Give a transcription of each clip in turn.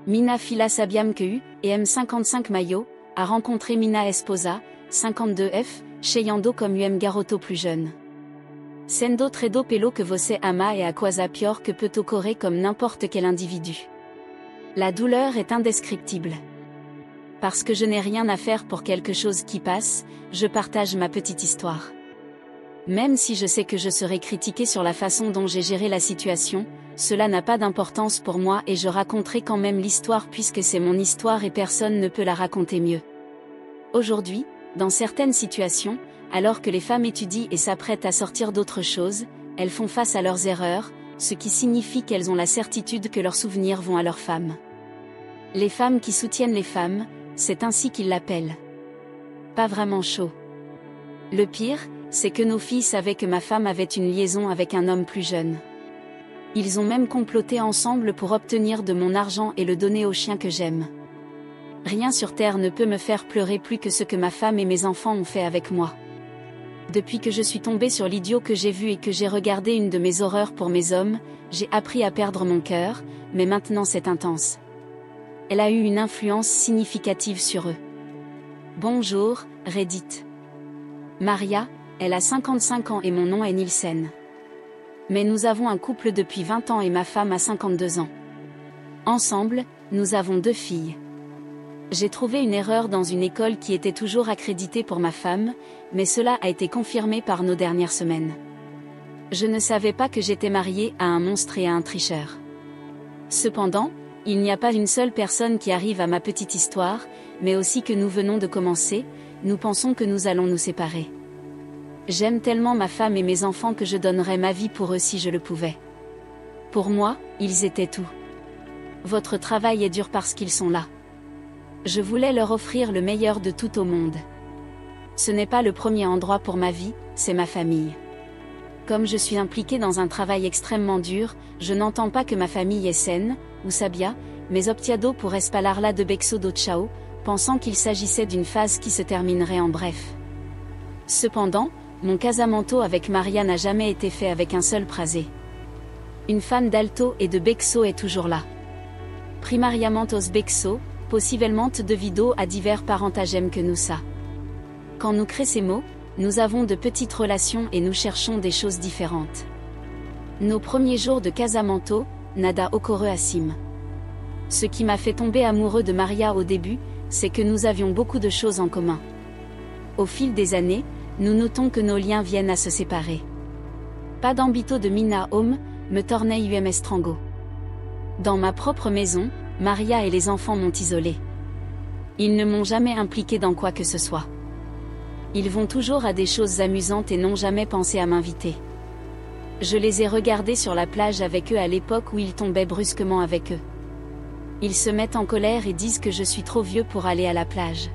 Mina Fila Sabiam Keu, et M55 Mayo, a rencontré Mina Esposa, 52F, chez Yando comme Garoto plus jeune. Sendo Tredo Pelo que Você Ama et Aquasa Pior que peut ocorrer comme n'importe quel individu. La douleur est indescriptible. Parce que je n'ai rien à faire pour quelque chose qui passe, je partage ma petite histoire. Même si je sais que je serai critiquée sur la façon dont j'ai géré la situation, cela n'a pas d'importance pour moi et je raconterai quand même l'histoire puisque c'est mon histoire et personne ne peut la raconter mieux. Aujourd'hui, dans certaines situations, alors que les femmes étudient et s'apprêtent à sortir d'autres choses, elles font face à leurs erreurs, ce qui signifie qu'elles ont la certitude que leurs souvenirs vont à leurs femmes. Les femmes qui soutiennent les femmes, c'est ainsi qu'ils l'appellent. Pas vraiment chaud. Le pire, c'est que nos filles savaient que ma femme avait une liaison avec un homme plus jeune. Ils ont même comploté ensemble pour obtenir de mon argent et le donner au chien que j'aime. Rien sur terre ne peut me faire pleurer plus que ce que ma femme et mes enfants ont fait avec moi. Depuis que je suis tombée sur l'idiot que j'ai vu et que j'ai regardé une de mes horreurs pour mes hommes, j'ai appris à perdre mon cœur, mais maintenant c'est intense. Elle a eu une influence significative sur eux. Bonjour, Reddit. Maria, elle a 55 ans et mon nom est Nielsen. Mais nous avons un couple depuis 20 ans et ma femme a 52 ans. Ensemble, nous avons 2 filles. J'ai trouvé une erreur dans une école qui était toujours accréditée pour ma femme, mais cela a été confirmé par nos dernières semaines. Je ne savais pas que j'étais mariée à un monstre et à un tricheur. Cependant, il n'y a pas une seule personne qui arrive à ma petite histoire, mais aussi que nous venons de commencer, nous pensons que nous allons nous séparer. J'aime tellement ma femme et mes enfants que je donnerais ma vie pour eux si je le pouvais. Pour moi, ils étaient tout. Votre travail est dur parce qu'ils sont là. Je voulais leur offrir le meilleur de tout au monde. Ce n'est pas le premier endroit pour ma vie, c'est ma famille. Comme je suis impliquée dans un travail extrêmement dur, je n'entends pas que ma famille est saine, ou Sabia, mais optiado pour espalarla de Bexo do Chao, pensant qu'il s'agissait d'une phase qui se terminerait en bref. Cependant, mon casamento avec Maria n'a jamais été fait avec un seul phrasé. Une fan d'Alto et de Bexo est toujours là. Primariamentos Bexo, possiblement devido à divers parentagem que nous ça. Quand nous crécemos, nous avons de petites relations et nous cherchons des choses différentes. Nos premiers jours de casamento, nada ocorre assim. Ce qui m'a fait tomber amoureux de Maria au début, c'est que nous avions beaucoup de choses en commun. Au fil des années, nous notons que nos liens viennent à se séparer. Pas d'ambito de Mina Home, me tornei estrango. Dans ma propre maison, Maria et les enfants m'ont isolée. Ils ne m'ont jamais impliqué dans quoi que ce soit. Ils vont toujours à des choses amusantes et n'ont jamais pensé à m'inviter. Je les ai regardés sur la plage avec eux à l'époque où ils tombaient brusquement avec eux. Ils se mettent en colère et disent que je suis trop vieux pour aller à la plage.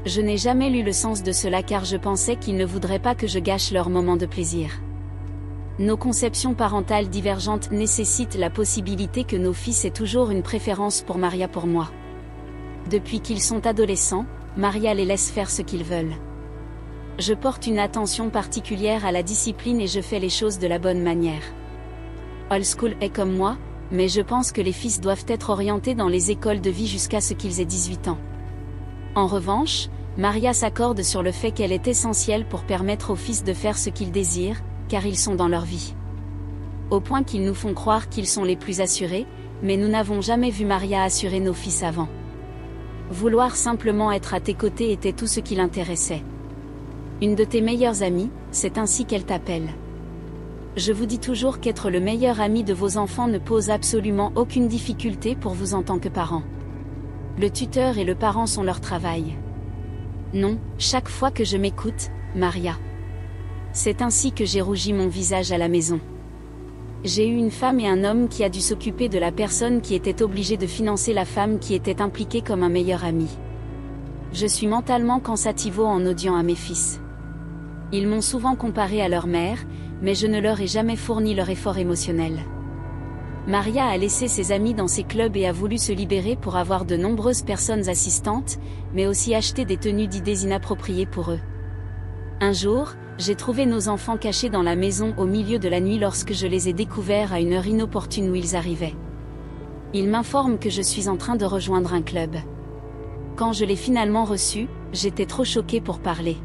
Je n'ai jamais lu le sens de cela car je pensais qu'ils ne voudraient pas que je gâche leur moment de plaisir. Nos conceptions parentales divergentes nécessitent la possibilité que nos fils aient toujours une préférence pour Maria pour moi. Depuis qu'ils sont adolescents, Maria les laisse faire ce qu'ils veulent. Je porte une attention particulière à la discipline et je fais les choses de la bonne manière. Old school est comme moi, mais je pense que les fils doivent être orientés dans les écoles de vie jusqu'à ce qu'ils aient 18 ans. En revanche, Maria s'accorde sur le fait qu'elle est essentielle pour permettre aux fils de faire ce qu'ils désirent, car ils sont dans leur vie. Au point qu'ils nous font croire qu'ils sont les plus assurés, mais nous n'avons jamais vu Maria assurer nos fils avant. Vouloir simplement être à tes côtés était tout ce qui l'intéressait. Une de tes meilleures amies, c'est ainsi qu'elle t'appelle. Je vous dis toujours qu'être le meilleur ami de vos enfants ne pose absolument aucune difficulté pour vous en tant que parents. Le tuteur et le parent sont leur travail. Non, chaque fois que je m'écoute, Maria. C'est ainsi que j'ai rougi mon visage à la maison. J'ai eu une femme et un homme qui a dû s'occuper de la personne qui était obligée de financer la femme qui était impliquée comme un meilleur ami. Je suis mentalement cansativo en odiant à mes fils. Ils m'ont souvent comparé à leur mère, mais je ne leur ai jamais fourni leur effort émotionnel. Maria a laissé ses amis dans ses clubs et a voulu se libérer pour avoir de nombreuses personnes assistantes, mais aussi acheter des tenues d'idées inappropriées pour eux. Un jour, j'ai trouvé nos enfants cachés dans la maison au milieu de la nuit lorsque je les ai découverts à une heure inopportune où ils arrivaient. Il m'informe que je suis en train de rejoindre un club. Quand je l'ai finalement reçu, j'étais trop choquée pour parler.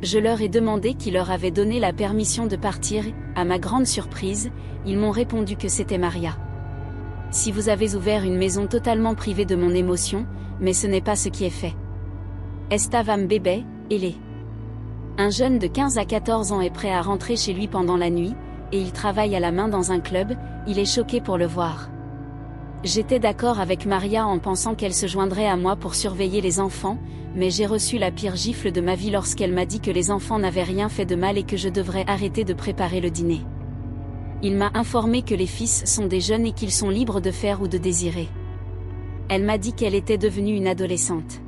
Je leur ai demandé qui leur avait donné la permission de partir, et, à ma grande surprise, ils m'ont répondu que c'était Maria. Si vous avez ouvert une maison totalement privée de mon émotion, mais ce n'est pas ce qui est fait. Estava bébé, ele. Un jeune de 15 à 14 ans est prêt à rentrer chez lui pendant la nuit, et il travaille à la main dans un club, il est choqué pour le voir. J'étais d'accord avec Maria en pensant qu'elle se joindrait à moi pour surveiller les enfants, mais j'ai reçu la pire gifle de ma vie lorsqu'elle m'a dit que les enfants n'avaient rien fait de mal et que je devrais arrêter de préparer le dîner. Il m'a informé que les fils sont des jeunes et qu'ils sont libres de faire ou de désirer. Elle m'a dit qu'elle était devenue une adolescente.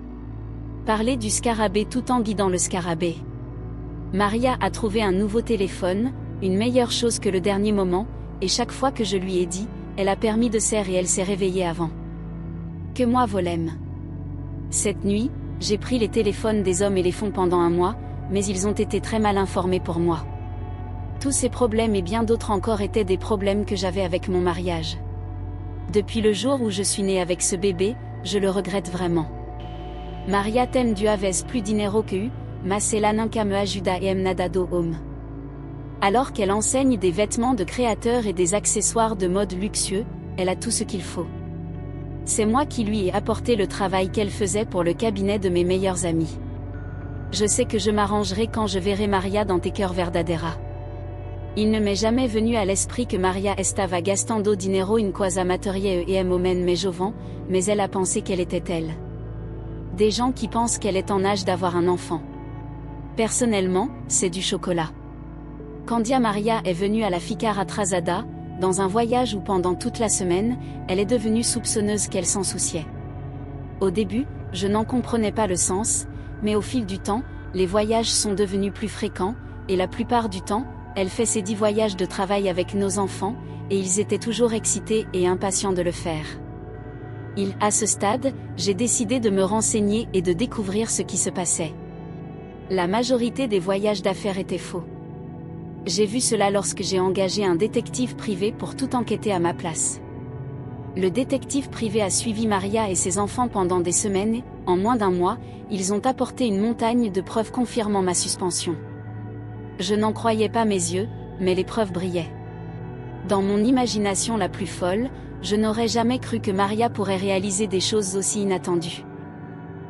Parler du scarabée tout en guidant le scarabée. Maria a trouvé un nouveau téléphone, une meilleure chose que le dernier moment, et chaque fois que je lui ai dit, elle a permis de serre et elle s'est réveillée avant. Que moi volem. Cette nuit, j'ai pris les téléphones des hommes et les fonds pendant un mois, mais ils ont été très mal informés pour moi. Tous ces problèmes et bien d'autres encore étaient des problèmes que j'avais avec mon mariage. Depuis le jour où je suis née avec ce bébé, je le regrette vraiment. Maria tem du aves plus dinero que eu, mas ela nunca me ajuda e me nada do home. Alors qu'elle enseigne des vêtements de créateurs et des accessoires de mode luxueux, elle a tout ce qu'il faut. C'est moi qui lui ai apporté le travail qu'elle faisait pour le cabinet de mes meilleurs amis. Je sais que je m'arrangerai quand je verrai Maria dans Te Cœurs Verdadera. Il ne m'est jamais venu à l'esprit que Maria estava gastando dinero in cosa materie e momen me jovan, mais elle a pensé qu'elle était elle. Des gens qui pensent qu'elle est en âge d'avoir un enfant. Personnellement, c'est du chocolat. Quand Dia Maria est venue à la Ficar Atrasada, dans un voyage où pendant toute la semaine, elle est devenue soupçonneuse qu'elle s'en souciait. Au début, je n'en comprenais pas le sens, mais au fil du temps, les voyages sont devenus plus fréquents, et la plupart du temps, elle fait ses 10 voyages de travail avec nos enfants, et ils étaient toujours excités et impatients de le faire. À ce stade, j'ai décidé de me renseigner et de découvrir ce qui se passait. La majorité des voyages d'affaires étaient faux. J'ai vu cela lorsque j'ai engagé un détective privé pour tout enquêter à ma place. Le détective privé a suivi Maria et ses enfants pendant des semaines et, en moins d'un mois, ils ont apporté une montagne de preuves confirmant ma suspension. Je n'en croyais pas mes yeux, mais les preuves brillaient. Dans mon imagination la plus folle, je n'aurais jamais cru que Maria pourrait réaliser des choses aussi inattendues.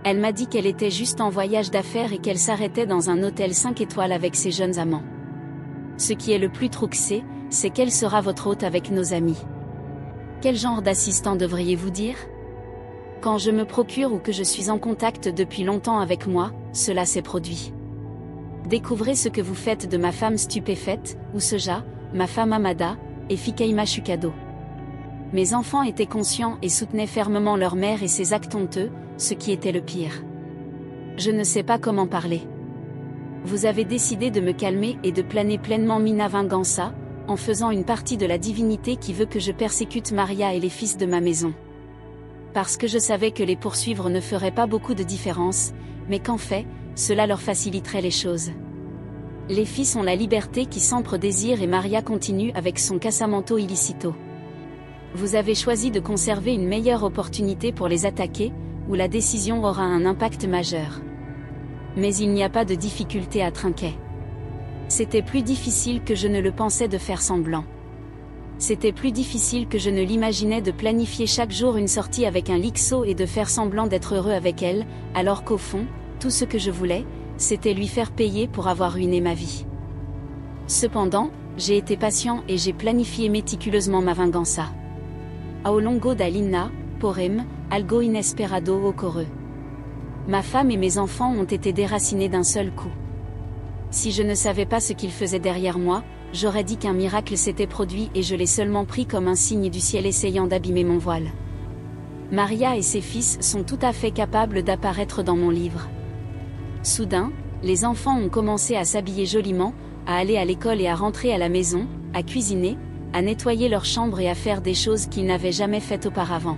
Elle m'a dit qu'elle était juste en voyage d'affaires et qu'elle s'arrêtait dans un hôtel 5 étoiles avec ses jeunes amants. Ce qui est le plus trouxé, c'est qu'elle sera votre hôte avec nos amis. Quel genre d'assistant devriez-vous dire? Quand je me procure ou que je suis en contact depuis longtemps avec moi, cela s'est produit. Découvrez ce que vous faites de ma femme stupéfaite, ou Soja, ma femme Amada, et Fikaima Shukado. Mes enfants étaient conscients et soutenaient fermement leur mère et ses actes honteux, ce qui était le pire. Je ne sais pas comment parler. Vous avez décidé de me calmer et de planer pleinement Mina Venganza, en faisant une partie de la divinité qui veut que je persécute Maria et les fils de ma maison. Parce que je savais que les poursuivre ne ferait pas beaucoup de différence, mais qu'en fait, cela leur faciliterait les choses. Les fils ont la liberté qui s'empre désir et Maria continue avec son casamento illicito. Vous avez choisi de conserver une meilleure opportunité pour les attaquer, où la décision aura un impact majeur. Mais il n'y a pas de difficulté à trinquer. C'était plus difficile que je ne le pensais de faire semblant. C'était plus difficile que je ne l'imaginais de planifier chaque jour une sortie avec un lixo et de faire semblant d'être heureux avec elle, alors qu'au fond, tout ce que je voulais, c'était lui faire payer pour avoir ruiné ma vie. Cependant, j'ai été patient et j'ai planifié méticuleusement ma venganza. Ao longo da linha, porém, algo inesperado ocorreu. Ma femme et mes enfants ont été déracinés d'un seul coup. Si je ne savais pas ce qu'ils faisaient derrière moi, j'aurais dit qu'un miracle s'était produit et je l'ai seulement pris comme un signe du ciel essayant d'abîmer mon voile. Maria et ses fils sont tout à fait capables d'apparaître dans mon livre. Soudain, les enfants ont commencé à s'habiller joliment, à aller à l'école et à rentrer à la maison, à cuisiner, à nettoyer leur chambre et à faire des choses qu'ils n'avaient jamais faites auparavant.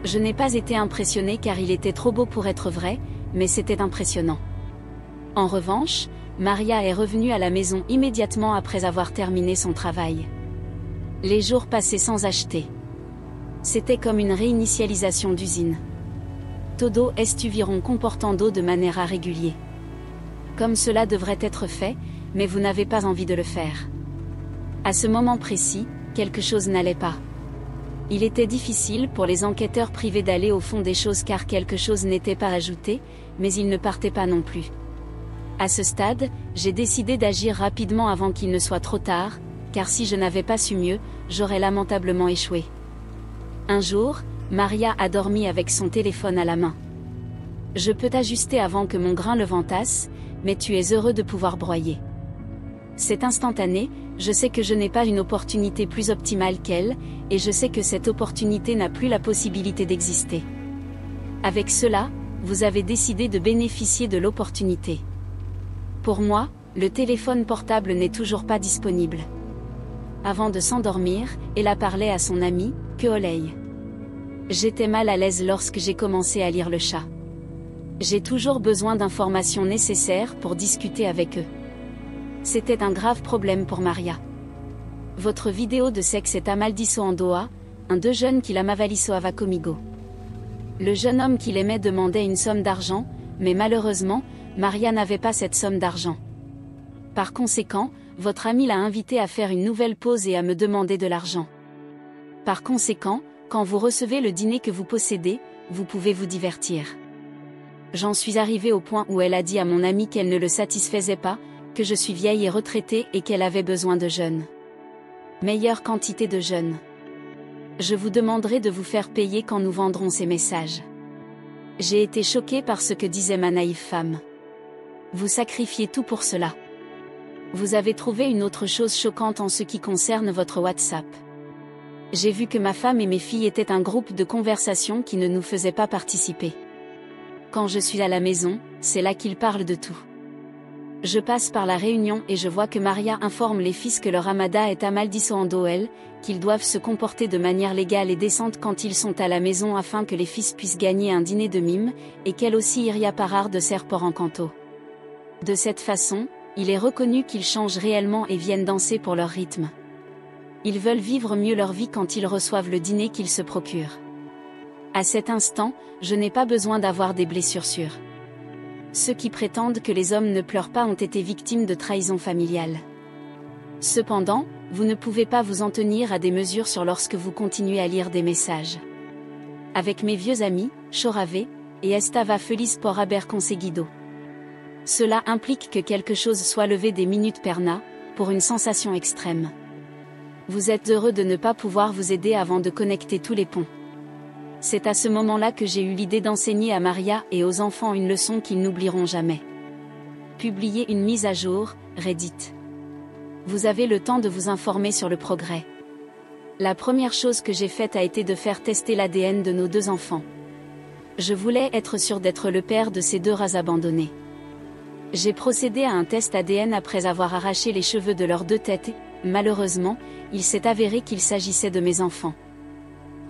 Je n'ai pas été impressionnée car il était trop beau pour être vrai, mais c'était impressionnant. En revanche, Maria est revenue à la maison immédiatement après avoir terminé son travail. Les jours passaient sans acheter. C'était comme une réinitialisation d'usine. Todo estuviron comportant d'eau de manière régulière. Comme cela devrait être fait, mais vous n'avez pas envie de le faire. À ce moment précis, quelque chose n'allait pas. Il était difficile pour les enquêteurs privés d'aller au fond des choses car quelque chose n'était pas ajouté, mais ils ne partaient pas non plus. À ce stade, j'ai décidé d'agir rapidement avant qu'il ne soit trop tard, car si je n'avais pas su mieux, j'aurais lamentablement échoué. Un jour, Maria a dormi avec son téléphone à la main. Je peux t'ajuster avant que mon grain le ventasse, mais tu es heureux de pouvoir broyer. C'est instantané, je sais que je n'ai pas une opportunité plus optimale qu'elle, et je sais que cette opportunité n'a plus la possibilité d'exister. Avec cela, vous avez décidé de bénéficier de l'opportunité. Pour moi, le téléphone portable n'est toujours pas disponible. Avant de s'endormir, elle a parlé à son ami, que Oley. J'étais mal à l'aise lorsque j'ai commencé à lire le chat. J'ai toujours besoin d'informations nécessaires pour discuter avec eux. C'était un grave problème pour Maria. Votre vidéo de sexe est amaldiço en doa, un deux jeunes qui l'amavaliso ava comigo. Le jeune homme qu'il aimait demandait une somme d'argent, mais malheureusement, Maria n'avait pas cette somme d'argent. Par conséquent, votre ami l'a invité à faire une nouvelle pause et à me demander de l'argent. Par conséquent, quand vous recevez le dîner que vous possédez, vous pouvez vous divertir. J'en suis arrivée au point où elle a dit à mon ami qu'elle ne le satisfaisait pas, que je suis vieille et retraitée et qu'elle avait besoin de jeunes. Meilleure quantité de jeunes. Je vous demanderai de vous faire payer quand nous vendrons ces messages. J'ai été choquée par ce que disait ma naïve femme. Vous sacrifiez tout pour cela. Vous avez trouvé une autre chose choquante en ce qui concerne votre WhatsApp. J'ai vu que ma femme et mes filles étaient un groupe de conversation qui ne nous faisait pas participer. Quand je suis à la maison, c'est là qu'ils parlent de tout. Je passe par la réunion et je vois que Maria informe les fils que leur amada est amaldiço en doel, qu'ils doivent se comporter de manière légale et décente quand ils sont à la maison afin que les fils puissent gagner un dîner de mime, et qu'elle aussi iria parar de serpor en canto. De cette façon, il est reconnu qu'ils changent réellement et viennent danser pour leur rythme. Ils veulent vivre mieux leur vie quand ils reçoivent le dîner qu'ils se procurent. À cet instant, je n'ai pas besoin d'avoir des blessures sûres. Ceux qui prétendent que les hommes ne pleurent pas ont été victimes de trahison familiale. Cependant, vous ne pouvez pas vous en tenir à des mesures sur lorsque vous continuez à lire des messages. Avec mes vieux amis, Chorave, et Estava feliz por haber conseguido. Cela implique que quelque chose soit levé des minutes perna, pour une sensation extrême. Vous êtes heureux de ne pas pouvoir vous aider avant de connecter tous les ponts. C'est à ce moment-là que j'ai eu l'idée d'enseigner à Maria et aux enfants une leçon qu'ils n'oublieront jamais. Publier une mise à jour, Reddit. Vous avez le temps de vous informer sur le progrès. La première chose que j'ai faite a été de faire tester l'ADN de nos deux enfants. Je voulais être sûre d'être le père de ces deux rats abandonnés. J'ai procédé à un test ADN après avoir arraché les cheveux de leurs deux têtes et, malheureusement, il s'est avéré qu'il s'agissait de mes enfants.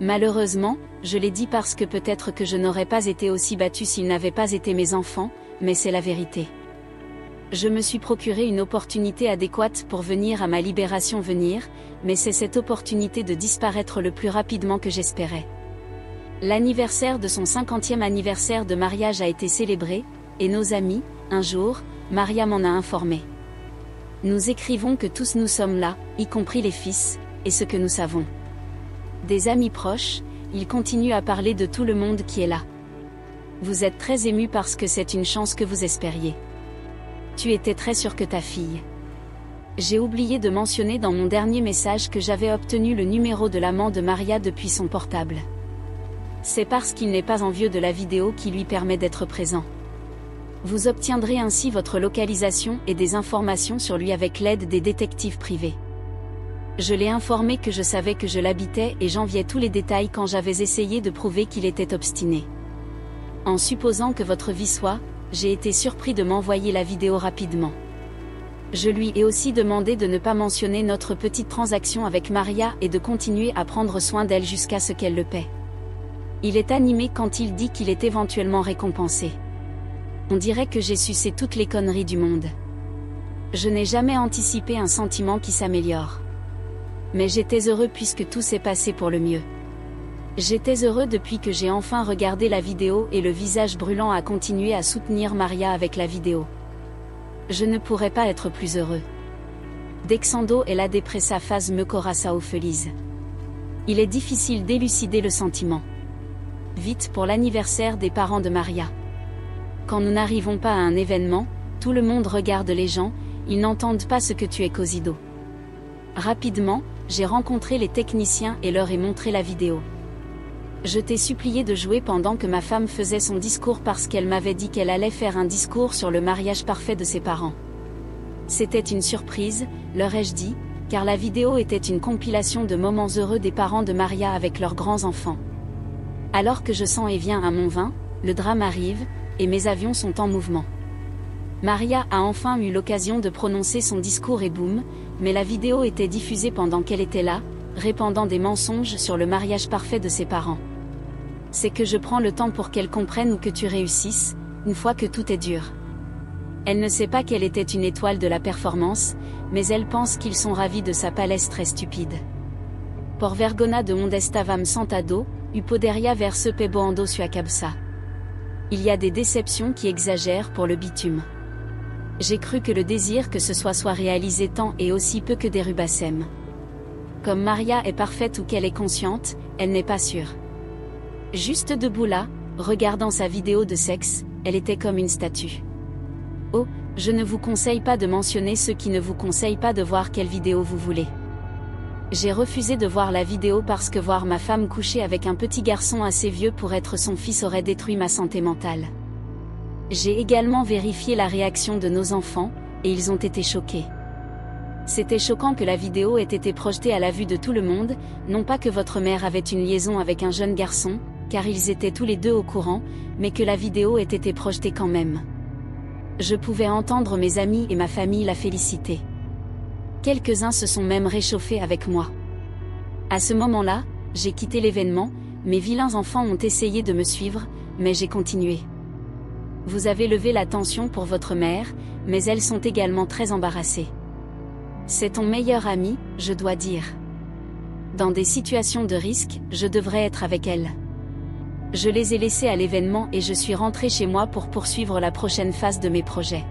Malheureusement, je l'ai dit parce que peut-être que je n'aurais pas été aussi battue s'ils n'avaient pas été mes enfants, mais c'est la vérité. Je me suis procuré une opportunité adéquate pour venir à ma libération venir, mais c'est cette opportunité de disparaître le plus rapidement que j'espérais. L'anniversaire de son 50e anniversaire de mariage a été célébré, et nos amis, un jour, Maria m'en a informé. Nous écrivons que tous nous sommes là, y compris les fils, et ce que nous savons. Des amis proches, ils continuent à parler de tout le monde qui est là. Vous êtes très ému parce que c'est une chance que vous espériez. Tu étais très sûr que ta fille. J'ai oublié de mentionner dans mon dernier message que j'avais obtenu le numéro de l'amant de Maria depuis son portable. C'est parce qu'il n'est pas envieux de la vidéo qui lui permet d'être présent. Vous obtiendrez ainsi votre localisation et des informations sur lui avec l'aide des détectives privés. Je l'ai informé que je savais que je l'habitais et j'enviais tous les détails quand j'avais essayé de prouver qu'il était obstiné. En supposant que votre vie soit, j'ai été surpris de m'envoyer la vidéo rapidement. Je lui ai aussi demandé de ne pas mentionner notre petite transaction avec Maria et de continuer à prendre soin d'elle jusqu'à ce qu'elle le paie. Il est animé quand il dit qu'il est éventuellement récompensé. On dirait que j'ai sucé toutes les conneries du monde. Je n'ai jamais anticipé un sentiment qui s'améliore. Mais j'étais heureux puisque tout s'est passé pour le mieux. J'étais heureux depuis que j'ai enfin regardé la vidéo et le visage brûlant a continué à soutenir Maria avec la vidéo. Je ne pourrais pas être plus heureux. Dexando et la dépressa phase me corasa feliz. Il est difficile d'élucider le sentiment. Vite pour l'anniversaire des parents de Maria. Quand nous n'arrivons pas à un événement, tout le monde regarde les gens, ils n'entendent pas ce que tu es cosido. Rapidement, j'ai rencontré les techniciens et leur ai montré la vidéo. Je t'ai supplié de jouer pendant que ma femme faisait son discours parce qu'elle m'avait dit qu'elle allait faire un discours sur le mariage parfait de ses parents. C'était une surprise, leur ai-je dit, car la vidéo était une compilation de moments heureux des parents de Maria avec leurs grands-enfants. Alors que je sens et viens à mon vin, le drame arrive, et mes avions sont en mouvement. Maria a enfin eu l'occasion de prononcer son discours et boum, mais la vidéo était diffusée pendant qu'elle était là, répandant des mensonges sur le mariage parfait de ses parents. C'est que je prends le temps pour qu'elle comprenne ou que tu réussisses, une fois que tout est dur. Elle ne sait pas qu'elle était une étoile de la performance, mais elle pense qu'ils sont ravis de sa palestre très stupide. Por vergona de onde estavam sentado, u poderia verse peboando sua cabeça. Il y a des déceptions qui exagèrent pour le bitume. J'ai cru que le désir que ce soit réalisé tant et aussi peu que des rubassem. Comme Maria est parfaite ou qu'elle est consciente, elle n'est pas sûre. Juste debout là, regardant sa vidéo de sexe, elle était comme une statue. Oh, je ne vous conseille pas de mentionner ceux qui ne vous conseillent pas de voir quelle vidéo vous voulez. J'ai refusé de voir la vidéo parce que voir ma femme coucher avec un petit garçon assez vieux pour être son fils aurait détruit ma santé mentale. J'ai également vérifié la réaction de nos enfants, et ils ont été choqués. C'était choquant que la vidéo ait été projetée à la vue de tout le monde, non pas que votre mère avait une liaison avec un jeune garçon, car ils étaient tous les deux au courant, mais que la vidéo ait été projetée quand même. Je pouvais entendre mes amis et ma famille la féliciter. Quelques-uns se sont même réchauffés avec moi. À ce moment-là, j'ai quitté l'événement, mes vilains enfants ont essayé de me suivre, mais j'ai continué. Vous avez levé la tension pour votre mère, mais elles sont également très embarrassées. C'est ton meilleur ami, je dois dire. Dans des situations de risque, je devrais être avec elle. Je les ai laissés à l'événement et je suis rentrée chez moi pour poursuivre la prochaine phase de mes projets.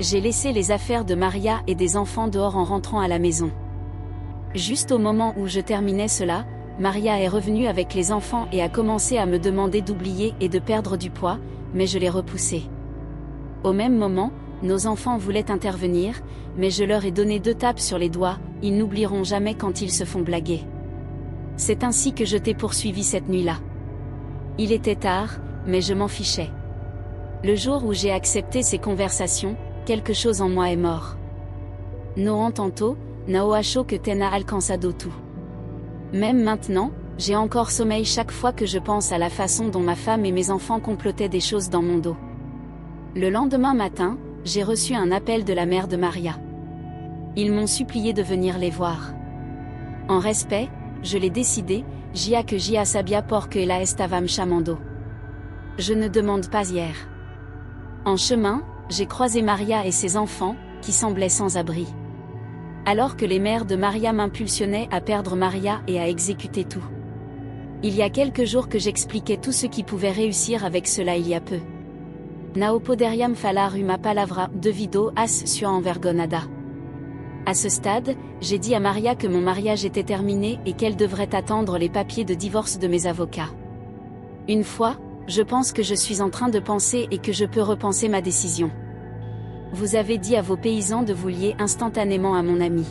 J'ai laissé les affaires de Maria et des enfants dehors en rentrant à la maison. Juste au moment où je terminais cela, Maria est revenue avec les enfants et a commencé à me demander d'oublier et de perdre du poids, mais je l'ai repoussé. Au même moment, nos enfants voulaient intervenir, mais je leur ai donné 2 tapes sur les doigts, ils n'oublieront jamais quand ils se font blaguer. C'est ainsi que je t'ai poursuivi cette nuit-là. Il était tard, mais je m'en fichais. Le jour où j'ai accepté ces conversations, quelque chose en moi est mort. No entanto, não acho que tenha alcançado tout. Même maintenant, j'ai encore sommeil chaque fois que je pense à la façon dont ma femme et mes enfants complotaient des choses dans mon dos. Le lendemain matin, j'ai reçu un appel de la mère de Maria. Ils m'ont supplié de venir les voir. En respect, je l'ai décidé, Gia que Gia sabia porque ela estavam chamando. Je ne demande pas hier. En chemin, j'ai croisé Maria et ses enfants, qui semblaient sans abri. Alors que les mères de Maria m'impulsionnaient à perdre Maria et à exécuter tout. Il y a quelques jours que j'expliquais tout ce qui pouvait réussir avec cela il y a peu. Não poderiam falar uma palavra devido às sua envergonhada. À ce stade, j'ai dit à Maria que mon mariage était terminé et qu'elle devrait attendre les papiers de divorce de mes avocats. Une fois, je pense que je suis en train de penser et que je peux repenser ma décision. Vous avez dit à vos paysans de vous lier instantanément à mon ami.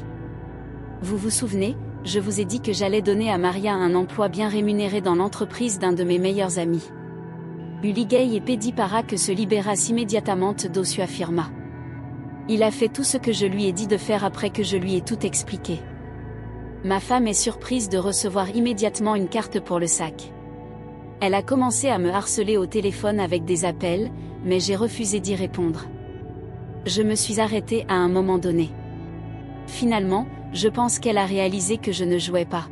Vous vous souvenez, je vous ai dit que j'allais donner à Maria un emploi bien rémunéré dans l'entreprise d'un de mes meilleurs amis. Uligay et pedi para que se liberas imediatamente do sua firma. Il a fait tout ce que je lui ai dit de faire après que je lui ai tout expliqué. Ma femme est surprise de recevoir immédiatement une carte pour le sac. Elle a commencé à me harceler au téléphone avec des appels, mais j'ai refusé d'y répondre. Je me suis arrêtée à un moment donné. Finalement, je pense qu'elle a réalisé que je ne jouais pas.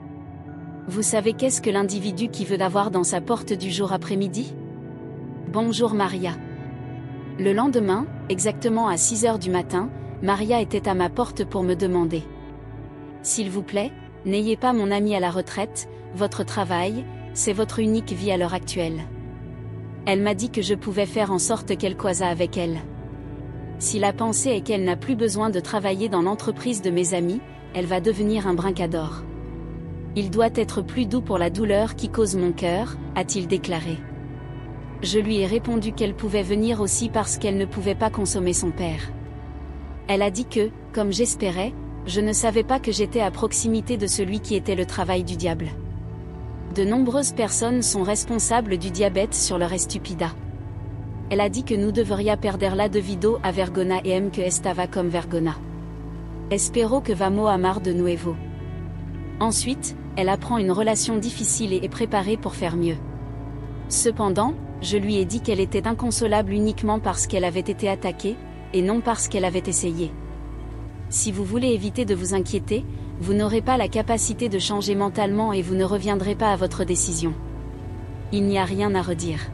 Vous savez qu'est-ce que l'individu qui veut avoir dans sa porte du jour après-midi ? Bonjour Maria. Le lendemain, exactement à 6 heures du matin, Maria était à ma porte pour me demander. S'il vous plaît, n'ayez pas mon ami à la retraite, votre travail, c'est votre unique vie à l'heure actuelle. Elle m'a dit que je pouvais faire en sorte qu'elle causa avec elle. Si la pensée est qu'elle n'a plus besoin de travailler dans l'entreprise de mes amis, elle va devenir un brincador. Il doit être plus doux pour la douleur qui cause mon cœur, a-t-il déclaré. Je lui ai répondu qu'elle pouvait venir aussi parce qu'elle ne pouvait pas consommer son père. Elle a dit que, comme j'espérais, je ne savais pas que j'étais à proximité de celui qui était le travail du diable. De nombreuses personnes sont responsables du diabète sur leur estupida. Elle a dit que nous devrions perdre la devido a vergona et que estava comme vergona. Espero que vamos amar de nuevo. Ensuite, elle apprend une relation difficile et est préparée pour faire mieux. Cependant, je lui ai dit qu'elle était inconsolable uniquement parce qu'elle avait été attaquée, et non parce qu'elle avait essayé. Si vous voulez éviter de vous inquiéter, vous n'aurez pas la capacité de changer mentalement et vous ne reviendrez pas à votre décision. Il n'y a rien à redire.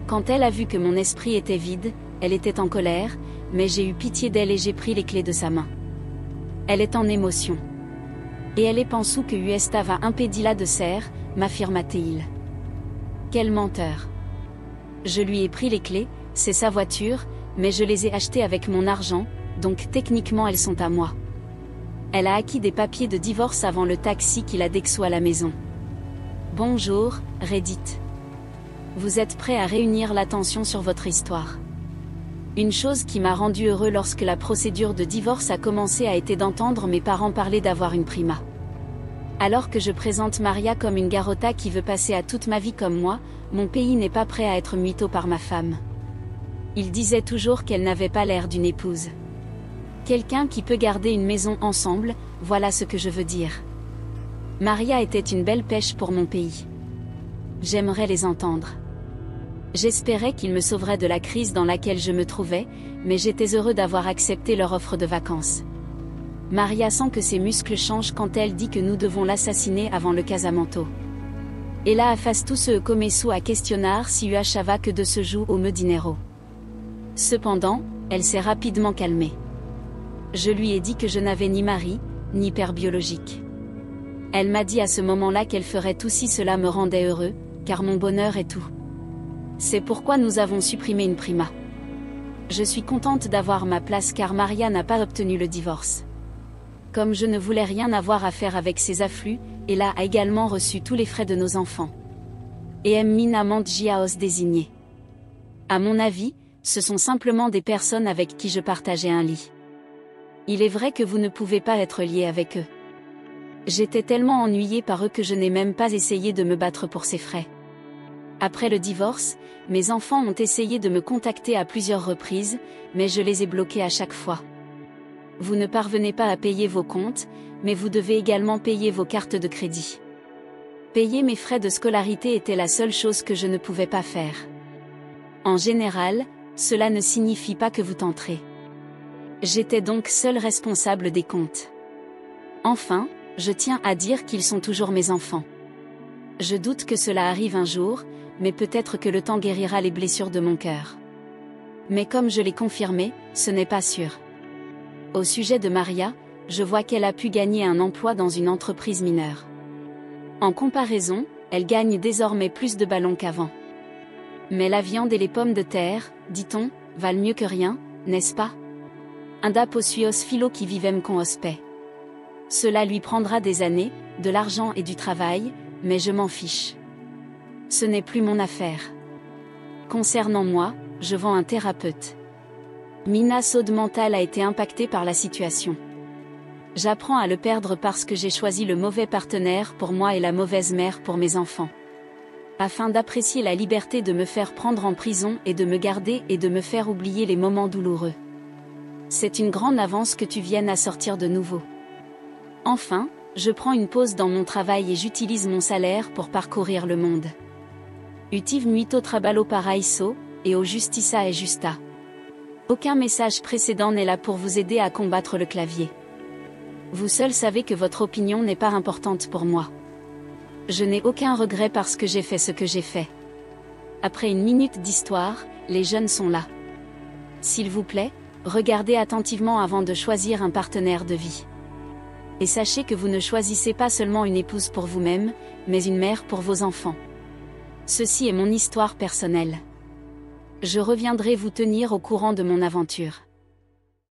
Quand elle a vu que mon esprit était vide, elle était en colère, mais j'ai eu pitié d'elle et j'ai pris les clés de sa main. Elle est en émotion. Et elle est pensou que estava impedila de ser, m'affirma-t-il. Quel menteur. Je lui ai pris les clés, c'est sa voiture, mais je les ai achetées avec mon argent, donc techniquement elles sont à moi. Elle a acquis des papiers de divorce avant le taxi qui la déçoit à la maison. Bonjour, Reddit. Vous êtes prêt à réunir l'attention sur votre histoire. Une chose qui m'a rendu heureux lorsque la procédure de divorce a commencé a été d'entendre mes parents parler d'avoir une prima. Alors que je présente Maria comme une garota qui veut passer à toute ma vie comme moi, mon pays n'est pas prêt à être muito par ma femme. Il disait toujours qu'elle n'avait pas l'air d'une épouse. Quelqu'un qui peut garder une maison ensemble, voilà ce que je veux dire. Maria était une belle pêche pour mon pays. J'aimerais les entendre. J'espérais qu'ils me sauveraient de la crise dans laquelle je me trouvais, mais j'étais heureux d'avoir accepté leur offre de vacances. Maria sent que ses muscles changent quand elle dit que nous devons l'assassiner avant le casamento. Et là afface tout ce começo a questionar si u achava que de ce jour au me dinero. Cependant, elle s'est rapidement calmée. Je lui ai dit que je n'avais ni mari, ni père biologique. Elle m'a dit à ce moment-là qu'elle ferait tout si cela me rendait heureux, car mon bonheur est tout. C'est pourquoi nous avons supprimé une prima. Je suis contente d'avoir ma place car Maria n'a pas obtenu le divorce. Comme je ne voulais rien avoir à faire avec ces afflux, Ella a également reçu tous les frais de nos enfants. Et Mina Mandjiaos désigné. À mon avis, ce sont simplement des personnes avec qui je partageais un lit. Il est vrai que vous ne pouvez pas être lié avec eux. J'étais tellement ennuyée par eux que je n'ai même pas essayé de me battre pour ces frais. Après le divorce, mes enfants ont essayé de me contacter à plusieurs reprises, mais je les ai bloqués à chaque fois. Vous ne parvenez pas à payer vos comptes, mais vous devez également payer vos cartes de crédit. Payer mes frais de scolarité était la seule chose que je ne pouvais pas faire. En général, cela ne signifie pas que vous tenterez. J'étais donc seule responsable des comptes. Enfin, je tiens à dire qu'ils sont toujours mes enfants. Je doute que cela arrive un jour, mais peut-être que le temps guérira les blessures de mon cœur. Mais comme je l'ai confirmé, ce n'est pas sûr. Au sujet de Maria, je vois qu'elle a pu gagner un emploi dans une entreprise mineure. En comparaison, elle gagne désormais plus de ballons qu'avant. Mais la viande et les pommes de terre, dit-on, valent mieux que rien, n'est-ce pas? Unda possuos philo qui vivem con ospect. Cela lui prendra des années, de l'argent et du travail, mais je m'en fiche. Ce n'est plus mon affaire. Concernant moi, je vends un thérapeute. Mina Saud Mental a été impactée par la situation. J'apprends à le perdre parce que j'ai choisi le mauvais partenaire pour moi et la mauvaise mère pour mes enfants. Afin d'apprécier la liberté de me faire prendre en prison et de me garder et de me faire oublier les moments douloureux. C'est une grande avance que tu viennes à sortir de nouveau. Enfin, je prends une pause dans mon travail et j'utilise mon salaire pour parcourir le monde. Utive muito trabalho para isso, et au justiça é justa. Aucun message précédent n'est là pour vous aider à combattre le clavier. Vous seul savez que votre opinion n'est pas importante pour moi. Je n'ai aucun regret parce que j'ai fait ce que j'ai fait. Après une minute d'histoire, les jeunes sont là. S'il vous plaît, regardez attentivement avant de choisir un partenaire de vie. Et sachez que vous ne choisissez pas seulement une épouse pour vous-même, mais une mère pour vos enfants. Ceci est mon histoire personnelle. Je reviendrai vous tenir au courant de mon aventure.